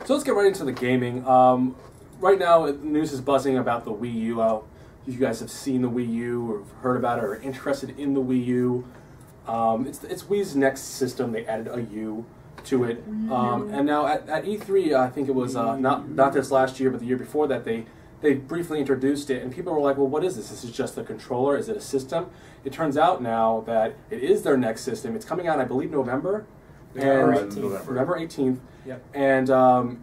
So let's get right into the gaming. Right now, news is buzzing about the Wii U. If you guys have seen the Wii U or heard about it or are interested in the Wii U, it's Wii's next system. They added a U to it. And now at E3, I think it was not this last year, but the year before that, they briefly introduced it, and people were like, well, what is this? This is just a controller? Is it a system? It turns out now that it is their next system. It's coming out, I believe, November 18th. Yep. And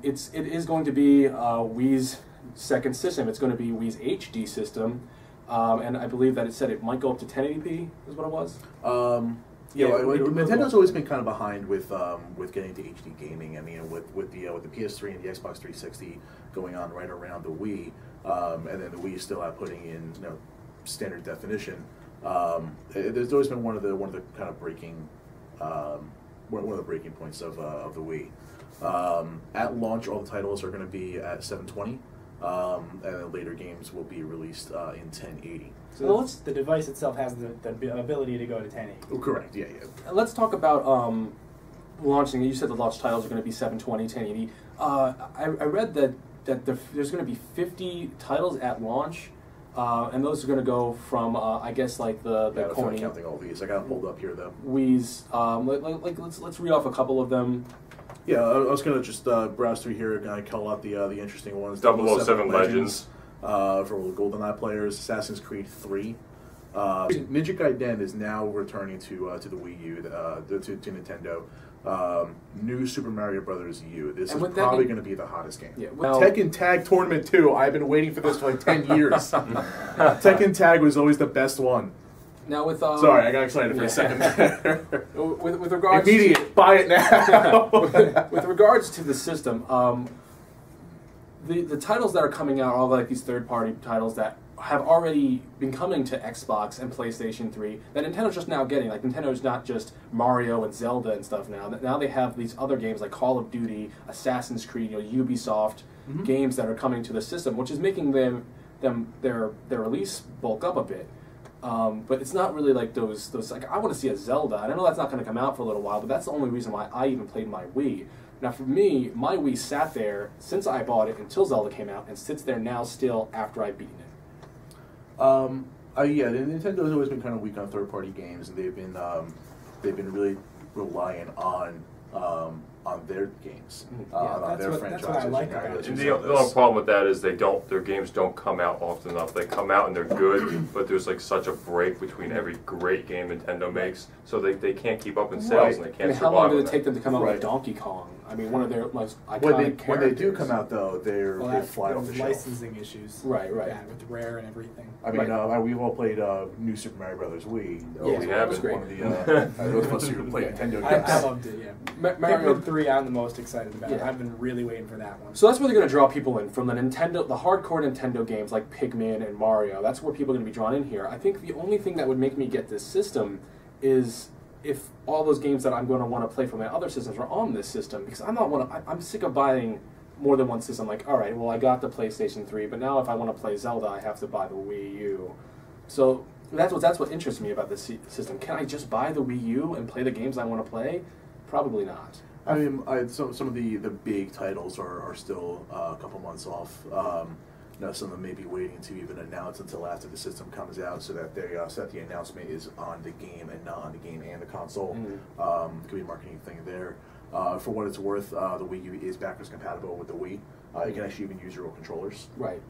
it is going to be Wii's second system. It's going to be Wii's HD system. And I believe that it said it might go up to 1080p, is what it was. Nintendo's always been kind of behind with getting to HD gaming. I mean, with the PS3 and the Xbox 360 going on right around the Wii, and then the Wii still out putting in standard definition. There's always been one of the kind of breaking one of the breaking points of the Wii. At launch, all the titles are going to be at 720, and then later games will be released in 1080. So the device itself has the ability to go to 1080. Oh, correct, yeah. Let's talk about launching. You said the launch titles are going to be 720, 1080. I read that there's going to be 50 titles at launch, and those are going to go from, I guess, like the corny. Counting all these. I got them pulled up here, though. Wii's. Let's read off a couple of them. Yeah, I was going to just browse through here and call out the interesting ones. 007 Legends. For all the GoldenEye players, Assassin's Creed 3. Ninja Gaiden is now returning to the Wii U, to Nintendo. New Super Mario Brothers U. This is probably going to be the hottest game. Yeah, Tekken Tag Tournament 2. I've been waiting for this for like 10 years. Tekken Tag was always the best one. Now with sorry, I got excited for a second. with regards buy it now. with regards to the system, the titles that are coming out are like these third-party titles that have already been coming to Xbox and PlayStation 3 that Nintendo's just now getting. Like, Nintendo's not just Mario and Zelda and stuff now. Now they have these other games like Call of Duty, Assassin's Creed, Ubisoft games that are coming to the system, which is making their release bulk up a bit. But it's not really like those like, I want to see a Zelda. And I know that's not going to come out for a little while, but that's the only reason why I even played my Wii. Now for me, my Wii sat there since I bought it until Zelda came out, and sits there now still after I've beaten it. Nintendo's always been kind of weak on third-party games, and they've been really relying on their games, on their franchises. That's what I like about it. And the only problem with that is their games don't come out often enough. They come out and they're good, but there's like such a break between every great game Nintendo makes, so they can't keep up in sales and they can't survive. How long did it take them to come out with Donkey Kong? I mean, one of their most iconic characters. When they do come out, though, they fly off the shelf. Licensing issues. Right. Yeah, with Rare and everything. I mean, we've all played New Super Mario Brothers Wii. Yeah, we have. It was great. One of those of us who played Nintendo games. I loved it, yeah. Mario 3, I'm the most excited about. Yeah. I've been really waiting for that one. So that's where they're going to draw people in, from the hardcore Nintendo games like Pikmin and Mario. That's where people are going to be drawn in here. I think the only thing that would make me get this system is if all those games that I'm going to want to play for my other systems are on this system, because I'm sick of buying more than one system. Like, all right, well, I got the PlayStation 3, but now if I want to play Zelda, I have to buy the Wii U. So that's what interests me about this system. Can I just buy the Wii U and play the games I want to play? Probably not. I mean, some of the big titles are still a couple months off. Some of them may be waiting to even announce until after the system comes out, so that the announcement is on the game and not on the game and the console. Could be a marketing thing there. For what it's worth, the Wii U is backwards compatible with the Wii. You can actually even use your own controllers. Right.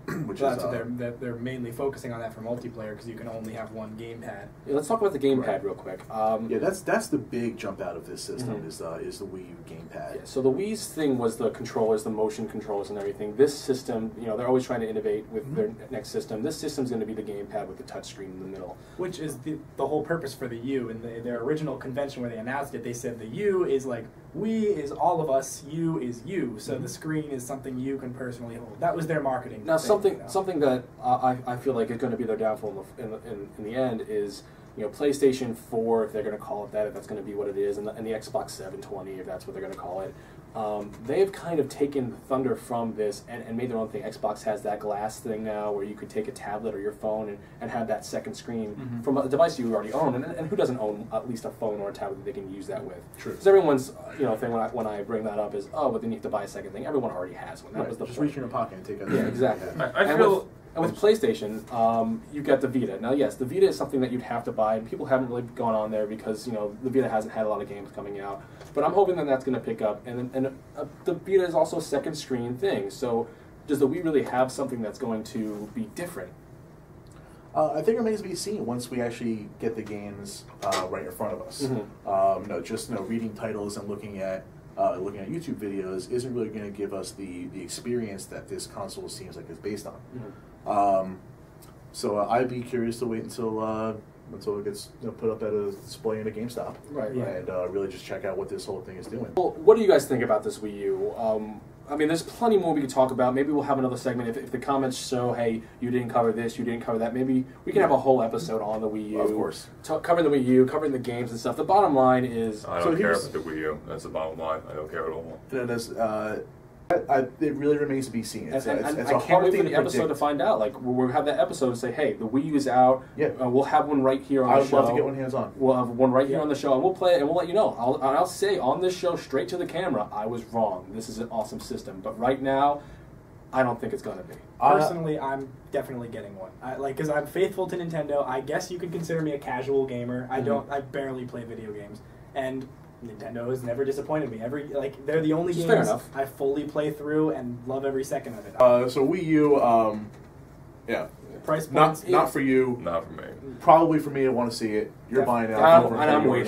They're mainly focusing on that for multiplayer, because you can only have one gamepad. Yeah, let's talk about the gamepad real quick. That's the big jump out of this system is the Wii U gamepad. Yeah, so the Wii's thing was the controllers, the motion controllers and everything. This system, they're always trying to innovate with their next system. This system's going to be the gamepad with the touchscreen in the middle. Which is the whole purpose for the U. In their original convention where they announced it, they said the U is like, we is all of us, you is you. So the screen is something you can personally hold. That was their marketing. Now, something that I feel like is going to be their downfall in the end is PlayStation 4, if they're going to call it that, if that's going to be what it is, and the Xbox 720, if that's what they're going to call it. They've kind of taken the thunder from this and made their own thing. Xbox has that glass thing now where you could take a tablet or your phone and have that second screen from a device you already own. And who doesn't own at least a phone or a tablet that they can use that with? True. Because everyone's thing when I bring that up is, but then you have to buy a second thing. Everyone already has one. That was the just point. reach in your pocket and take it. Yeah, exactly. I feel. And with PlayStation, you've got the Vita. Now, yes, the Vita is something that you'd have to buy, and people haven't really gone on there because the Vita hasn't had a lot of games coming out. But I'm hoping that that's going to pick up, and the Vita is also a second screen thing. So, does the Wii really have something that's going to be different? I think it remains to be seen once we actually get the games right in front of us. Just reading titles and looking at YouTube videos isn't really going to give us the experience that this console seems like it's based on. So I'd be curious to wait until it gets put up at a display in a GameStop, and really just check out what this whole thing is doing. Well, what do you guys think about this Wii U? I mean, there's plenty more we could talk about. Maybe we'll have another segment if the comments show, hey, you didn't cover this, you didn't cover that. Maybe we can have a whole episode on the Wii U. Of course. Covering the Wii U, covering the games and stuff. The bottom line is... I don't care about the Wii U. That's the bottom line. I don't care at all. It really remains to be seen. It's I a can't hard wait for thing the episode to find out. Like, we'll have that episode and say, hey, the Wii U is out. Yeah. We'll have one right here on the show. I would love to get one hands on. We'll have one right here on the show, and we'll play it, and we'll let you know. I'll say on this show, straight to the camera, I was wrong. This is an awesome system. But right now, I don't think it's going to be. Personally, I'm definitely getting one. Because I'm faithful to Nintendo. I guess you could consider me a casual gamer. I barely play video games. And Nintendo has never disappointed me. They're the only games I fully play through and love every second of it. So Wii U, price points, not for you. Not for me. Probably for me. I want to see it. You're buying it. I'm waiting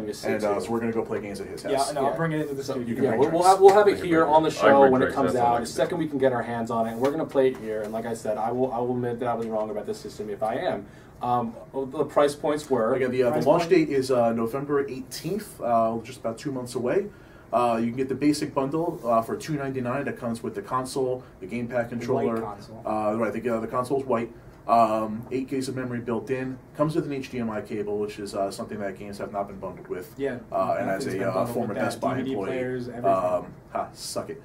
to see it. So we're gonna go play games at his house. I'll bring it into the studio. Yeah, we'll have it here on the show when it comes out. The second we can get our hands on it, and we're going to play it here. And like I said, I will admit that I was wrong about this system if I am. The price points were... Again, the launch date is November 18th, just about 2 months away. You can get the basic bundle for $2.99 that comes with the console, the gamepad controller. White console. The console's white. 8 gigs of memory built in. Comes with an HDMI cable, which is something that games have not been bundled with. Yeah. And as a former Best Buy DVD employee, players, everything. Suck it.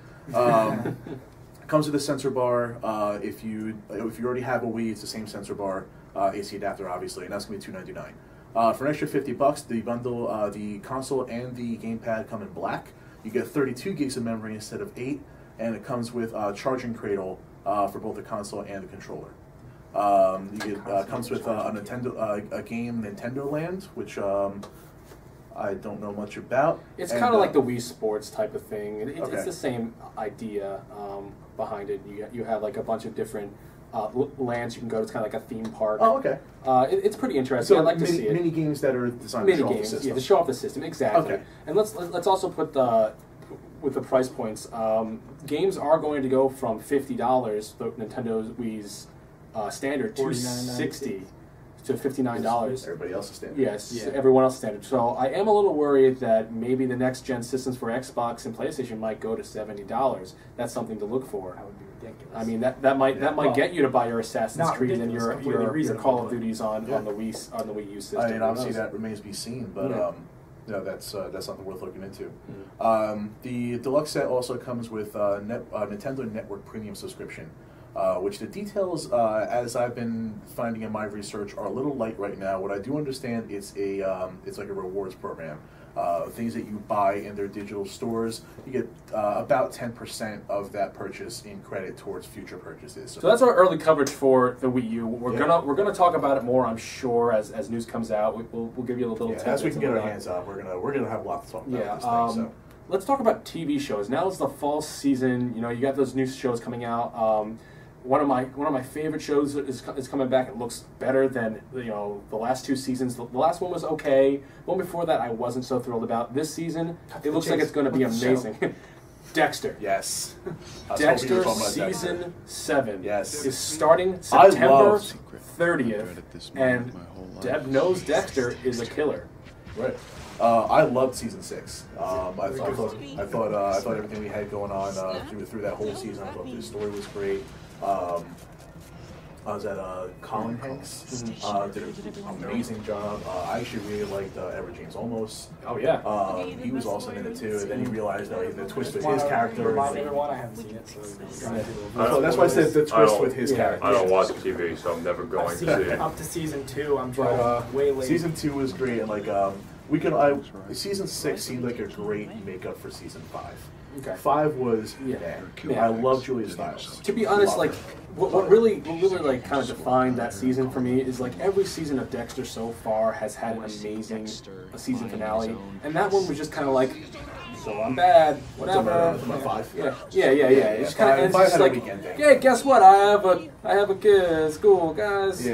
Comes with a sensor bar. If you already have a Wii, it's the same sensor bar, AC adapter, obviously, and that's gonna be $2.99. For an extra $50, the bundle, the console and the gamepad come in black. You get 32 gigs of memory instead of 8, and it comes with a charging cradle for both the console and the controller. Comes with a game, Nintendo Land, which I don't know much about. It's kind of like the Wii Sports type of thing. It's the same idea behind it. You have like a bunch of different lands you can go to. It's kind of like a theme park. Oh, okay. It's pretty interesting. I'd like to see it. Mini games that are designed to show off the system. Yeah, to show off the system, exactly. Okay. And let's also put with the price points. Games are going to go from $50, the Nintendo Wii's standard, to $60 to $59. Everybody else's standard. Yes, everyone else's standard. So I am a little worried that maybe the next gen systems for Xbox and PlayStation might go to $70. That's something to look for. That would be ridiculous. I mean that might get you to buy your Assassin's Creed and your Call of Duties on the Wii U system. And obviously that remains to be seen, but that's something worth looking into. The deluxe set also comes with Nintendo Network Premium subscription. Which the details, as I've been finding in my research, are a little light right now. What I do understand, it's like a rewards program. Things that you buy in their digital stores, you get about 10% of that purchase in credit towards future purchases. So that's our early coverage for the Wii U. We're gonna talk about it more, I'm sure, as news comes out. We'll give you a little. As we can get our hands on, we're gonna have a lot to talk about. This thing, so. Let's talk about TV shows. Now it's the fall season. You got those new shows coming out. One of my favorite shows is coming back. It looks better than the last 2 seasons. The last one was okay. The one before that I wasn't so thrilled about. This season it looks like it's going to be amazing. Dexter. Yes. Dexter season 7. Yes. Is starting September 30th, and Deb knows Dexter is a killer. Right. I loved season 6. I thought everything we had going on through that whole season. I thought the story was great. was at Colin Hanks. Did an amazing job. I actually really liked Edward James Olmos. Oh yeah. He was also in it too, and then you realized that the twist with his character. Remind everyone, I haven't seen it, so so that's why I said the twist with his character. I don't watch TV, so I'm never going to see it. Up to season 2, I'm trying way late. Season 2 was great, and like season 6 seemed like a great makeup for season 5. Okay. 5 was I love Julia Stiles. To be honest, like what really like kind of defined that season for me is like every season of Dexter so far has had an amazing season finale, and that one was just kind of like, so I'm bad, whatever. 5. Yeah. It's kind of like, yeah, guess what? I have a kid at school, guys.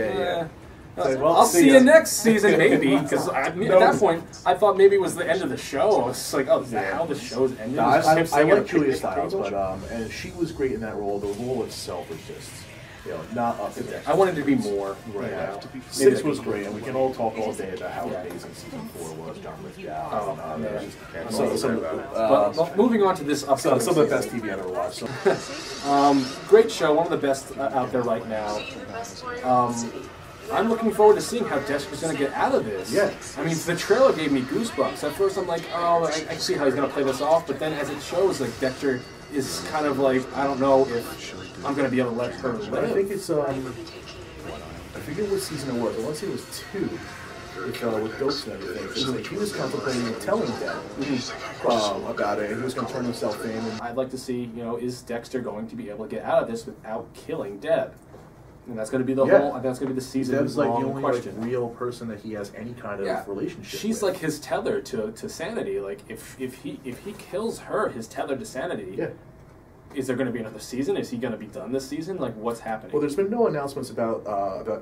I'll see you next season, maybe, because at that point, I thought maybe it was the end of the show. I was like, oh, is that how the show's ending? I like Julia Stiles, but and she was great in that role. The role itself was just, not up to Dexter. I wanted to be more. Right now. 6 was great, and we can all talk all day about how amazing season 4 was. John Lithgow. But moving on to this upcoming some of the best TV I ever watched. Great show, one of the best out there right now. I'm looking forward to seeing how Dexter's going to get out of this. Yeah. I mean, the trailer gave me goosebumps. At first, I'm like, oh, I see how he's going to play this off. But then as it shows, like, Dexter is kind of like, I don't know if I'm going to be able to let her live. I think it's, I forget what season it was. I want to say it was 2. With ghosts and everything. So like, he was contemplating telling Deb about it, and he was going to turn himself in. And I'd like to see, is Dexter going to be able to get out of this without killing Deb? And that's going to be the whole. That's going to be the season. Deb's like the only question. real person that he has any kind of relationship. She's with. like his tether to sanity. Like if he kills her, his tether to sanity. Yeah. Is there going to be another season? Is he going to be done this season? Like, what's happening? Well, there's been no announcements about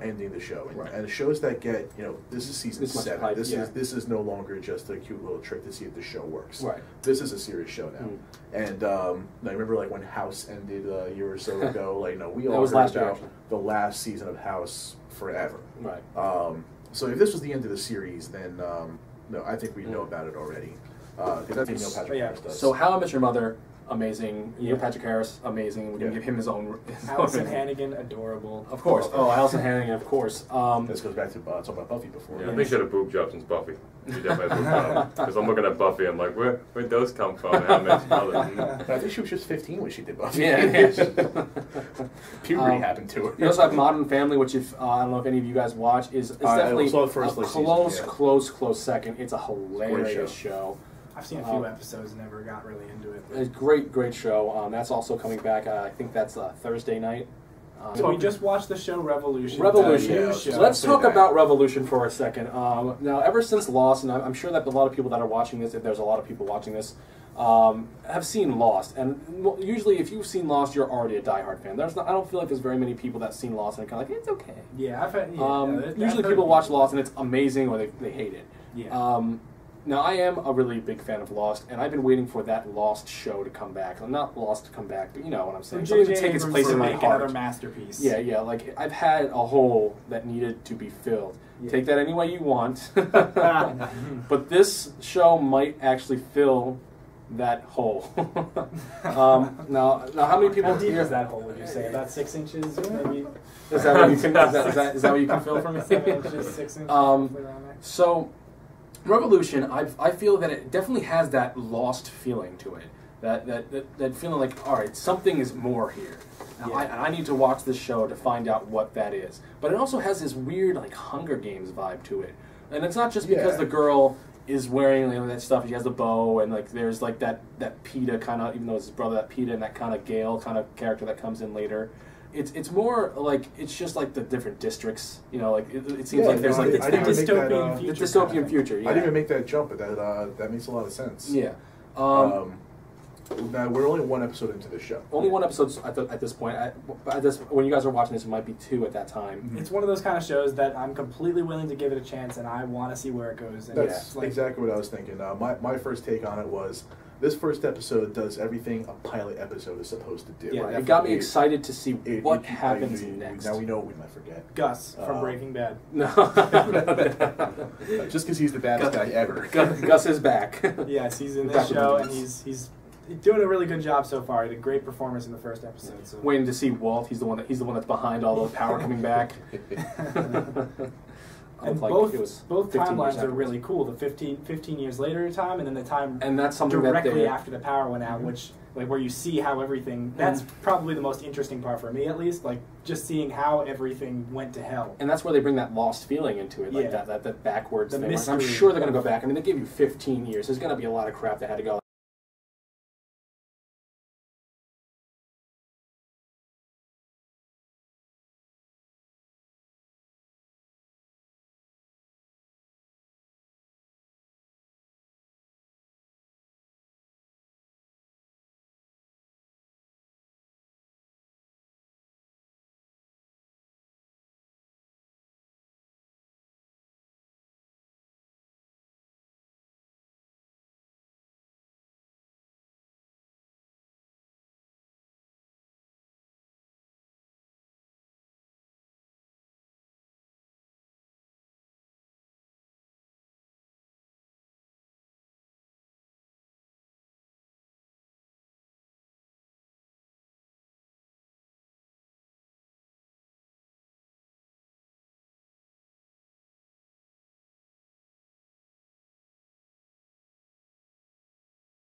ending the show, and shows that get this is season 7. This is no longer just a cute little trick to see if the show works. Right. This is a serious show now, and I remember like when House ended a year or so ago. We all heard about the last season of House forever. Right. So if this was the end of the series, then I think we know about it already because that's what Neil Patrick Harris does. So How I Met Your Mother. Amazing. Neil Patrick Harris, amazing. We can give him his own. Allison Hannigan, adorable. Of course. Oh, Allison Hannigan, of course. This goes back to talking about Buffy before. Yeah, I think she had a boob job since Buffy. Because I'm looking at Buffy, I'm like, where'd those come from? I think she was just 15 when she did Buffy. Yeah. Puberty happened to her. You also have Modern Family, which I don't know if any of you guys watch, is definitely a close second. It's a hilarious show. I've seen a few episodes and never got really into it. It's a great show. That's also coming back. I think that's Thursday night. So we just watched the show Revolution. So let's talk about Revolution for a second. Now, ever since Lost, and I'm sure that a lot of people that are watching this, if there's a lot of people watching this, have seen Lost. And usually, if you've seen Lost, you're already a diehard fan. I don't feel like there's very many people that've seen Lost and are kind of like, it's okay. Yeah, I've had. Usually, people watch Lost and it's amazing, or they hate it. Yeah. Now, I am a really big fan of Lost, and I've been waiting for that Lost show to come back. Well, not Lost to come back, but you know what I'm saying. Something to take its place in my heart. Another masterpiece. Yeah. Like, I've had a hole that needed to be filled. Yeah. Take that any way you want. But this show might actually fill that hole. Now, how many people... How deep is that hole, would you say? About 6 inches, maybe? Is that what you can, is that what you can fill for me? 7 inches, 6 inches, So... Revolution, I feel that it definitely has that Lost feeling to it. That feeling like, all right, something is more here. Now, I need to watch this show to find out what that is. But it also has this weird, like, Hunger Games vibe to it. And it's not just because the girl is wearing that stuff. She has the bow, and like there's like that PETA kind of, even though it's his brother, that PETA and that kind of Gale kind of character that comes in later. It's more like it's just like the different districts, like it seems like there's like the dystopian future. The dystopian future. Yeah. I didn't even make that jump, but that makes a lot of sense. Yeah. Now we're only 1 episode into the show. Only 1 episode at this point. When you guys are watching this, it might be 2 at that time. Mm-hmm. It's one of those kind of shows that I'm completely willing to give it a chance, and I want to see where it goes. And that's exactly what I was thinking. My first take on it was, this first episode does everything a pilot episode is supposed to do. Yeah, it got me excited to see what happens next. Now we know what we might forget. Gus from Breaking Bad. No. Just because he's the baddest guy ever. Gus is back. Yes, he's in this show, and he's doing a really good job so far. He had a great performance in the first episode. So. Waiting to see Walt. He's the one that's behind all the power coming back. And Like, both it was both 15 years timelines are afterwards. really cool. The 15 years later time, and then the time And that's something directly that after the power went out, which like where you see how everything. That's probably the most interesting part for me, at least. Like just seeing how everything went to hell. and that's where they bring that lost feeling into it, like Yeah. that backwards The thing. Like, I'm mystery. sure they're going to go back. I mean, they give you 15 years. There's going to be a lot of crap that had to go.